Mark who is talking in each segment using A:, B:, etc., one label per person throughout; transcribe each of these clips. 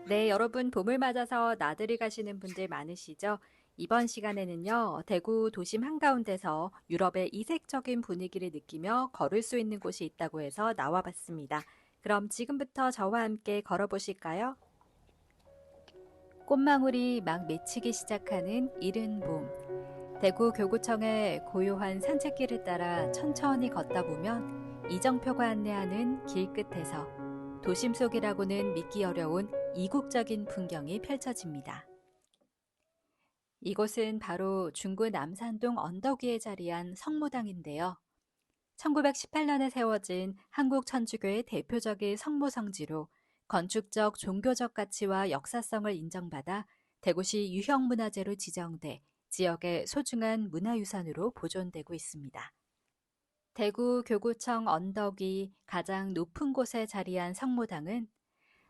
A: 네, 여러분 봄을 맞아서 나들이 가시는 분들 많으시죠? 이번 시간에는요, 대구 도심 한가운데서 유럽의 이색적인 분위기를 느끼며 걸을 수 있는 곳이 있다고 해서 나와봤습니다. 그럼 지금부터 저와 함께 걸어보실까요? 꽃망울이 막 맺히기 시작하는 이른 봄. 대구 교구청의 고요한 산책길을 따라 천천히 걷다 보면 이정표가 안내하는 길 끝에서 도심 속이라고는 믿기 어려운 이국적인 풍경이 펼쳐집니다. 이곳은 바로 중구 남산동 언덕 위에 자리한 성모당인데요. 1918년에 세워진 한국 천주교의 대표적인 성모성지로 건축적, 종교적 가치와 역사성을 인정받아 대구시 유형문화재로 지정돼 지역의 소중한 문화유산으로 보존되고 있습니다. 대구 교구청 언덕 위 가장 높은 곳에 자리한 성모당은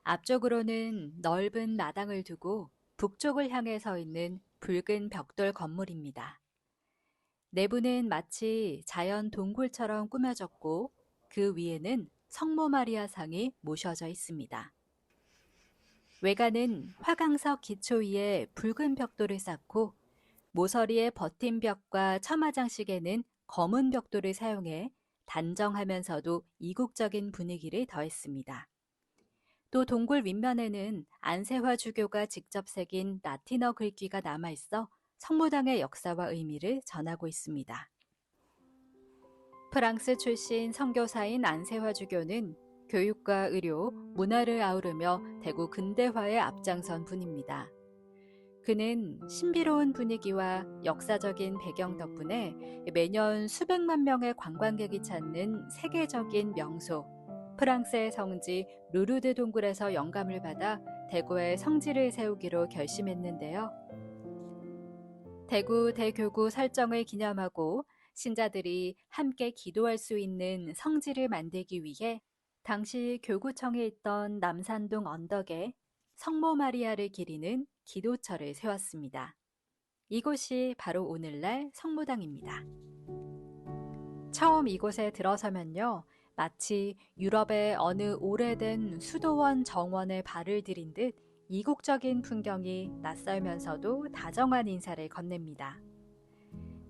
A: 앞쪽으로는 넓은 마당을 두고 북쪽을 향해 서 있는 붉은 벽돌 건물입니다. 내부는 마치 자연 동굴처럼 꾸며졌고 그 위에는 성모 마리아 상이 모셔져 있습니다. 외관은 화강석 기초 위에 붉은 벽돌을 쌓고 모서리의 버팀벽과 처마장식에는 검은 벽돌을 사용해 단정하면서도 이국적인 분위기를 더했습니다. 또 동굴 윗면에는 안세화 주교가 직접 새긴 라틴어 글귀가 남아있어 성모당의 역사와 의미를 전하고 있습니다. 프랑스 출신 선교사인 안세화 주교는 교육과 의료, 문화를 아우르며 대구 근대화에 앞장선 분입니다. 그는 신비로운 분위기와 역사적인 배경 덕분에 매년 수백만 명의 관광객이 찾는 세계적인 명소, 프랑스의 성지 루르드 동굴에서 영감을 받아 대구에 성지를 세우기로 결심했는데요. 대구 대교구 설정을 기념하고 신자들이 함께 기도할 수 있는 성지를 만들기 위해 당시 교구청에 있던 남산동 언덕에 성모 마리아를 기리는 기도처를 세웠습니다. 이곳이 바로 오늘날 성모당입니다. 처음 이곳에 들어서면요, 마치 유럽의 어느 오래된 수도원 정원에 발을 들인 듯 이국적인 풍경이 낯설면서도 다정한 인사를 건넵니다.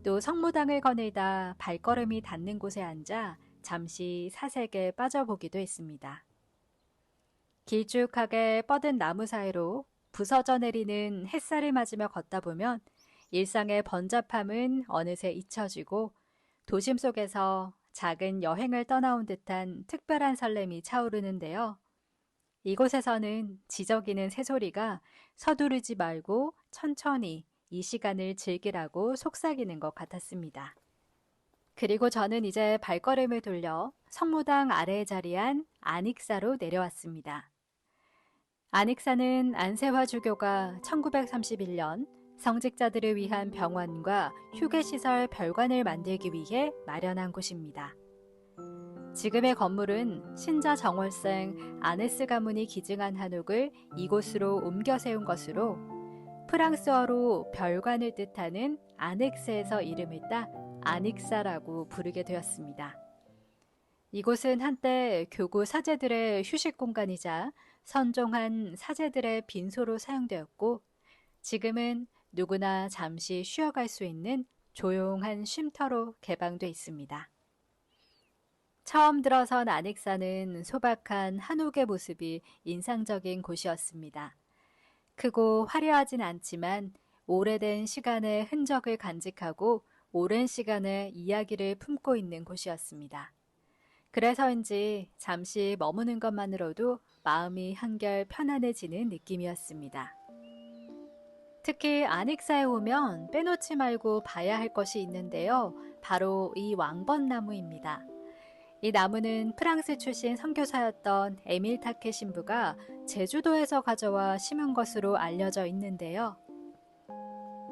A: 또 성모당을 거닐다 발걸음이 닿는 곳에 앉아 잠시 사색에 빠져보기도 했습니다. 길쭉하게 뻗은 나무 사이로 부서져 내리는 햇살을 맞으며 걷다 보면 일상의 번잡함은 어느새 잊혀지고 도심 속에서 작은 여행을 떠나온 듯한 특별한 설렘이 차오르는데요. 이곳에서는 지저귀는 새소리가 서두르지 말고 천천히 이 시간을 즐기라고 속삭이는 것 같았습니다. 그리고 저는 이제 발걸음을 돌려 성모당 아래에 자리한 안익사로 내려왔습니다. 안익사는 안세화 주교가 1931년 성직자들을 위한 병원과 휴게시설 별관을 만들기 위해 마련한 곳입니다. 지금의 건물은 신자 정월생 아네스 가문이 기증한 한옥을 이곳으로 옮겨 세운 것으로 프랑스어로 별관을 뜻하는 아넥스에서 이름을 따 아닉사라고 부르게 되었습니다. 이곳은 한때 교구 사제들의 휴식 공간이자 선종한 사제들의 빈소로 사용되었고 지금은 누구나 잠시 쉬어갈 수 있는 조용한 쉼터로 개방돼 있습니다. 처음 들어선 안익사는 소박한 한옥의 모습이 인상적인 곳이었습니다. 크고 화려하진 않지만 오래된 시간의 흔적을 간직하고 오랜 시간의 이야기를 품고 있는 곳이었습니다. 그래서인지 잠시 머무는 것만으로도 마음이 한결 편안해지는 느낌이었습니다. 특히 안익사에 오면 빼놓지 말고 봐야 할 것이 있는데요. 바로 이 왕벚나무입니다. 이 나무는 프랑스 출신 선교사였던 에밀 타케 신부가 제주도에서 가져와 심은 것으로 알려져 있는데요.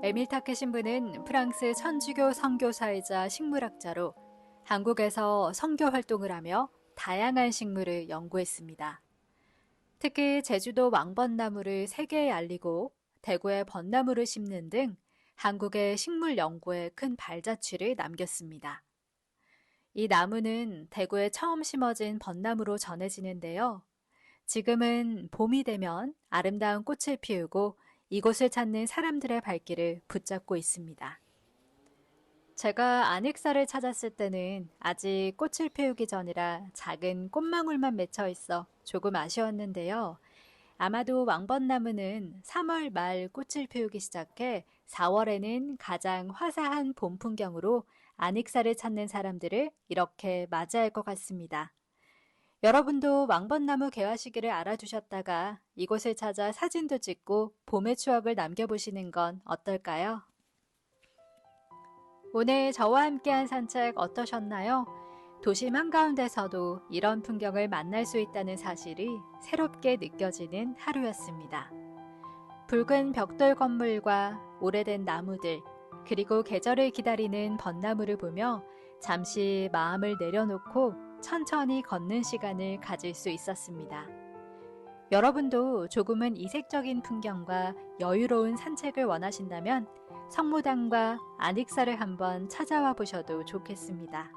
A: 에밀 타케 신부는 프랑스 천주교 선교사이자 식물학자로 한국에서 선교 활동을 하며 다양한 식물을 연구했습니다. 특히 제주도 왕벚나무를 세계에 알리고 대구에 벚나무를 심는 등 한국의 식물 연구에 큰 발자취를 남겼습니다. 이 나무는 대구에 처음 심어진 벚나무로 전해지는데요. 지금은 봄이 되면 아름다운 꽃을 피우고 이곳을 찾는 사람들의 발길을 붙잡고 있습니다. 제가 안익사를 찾았을 때는 아직 꽃을 피우기 전이라 작은 꽃망울만 맺혀 있어 조금 아쉬웠는데요. 아마도 왕벚나무는 3월 말 꽃을 피우기 시작해 4월에는 가장 화사한 봄 풍경으로 안익사를 찾는 사람들을 이렇게 맞이할 것 같습니다. 여러분도 왕벚나무 개화 시기를 알아두셨다가 이곳을 찾아 사진도 찍고 봄의 추억을 남겨보시는 건 어떨까요? 오늘 저와 함께한 산책 어떠셨나요? 도심 한가운데서도 이런 풍경을 만날 수 있다는 사실이 새롭게 느껴지는 하루였습니다. 붉은 벽돌 건물과 오래된 나무들, 그리고 계절을 기다리는 벚나무를 보며 잠시 마음을 내려놓고 천천히 걷는 시간을 가질 수 있었습니다. 여러분도 조금은 이색적인 풍경과 여유로운 산책을 원하신다면 성모당과 안익사를 한번 찾아와 보셔도 좋겠습니다.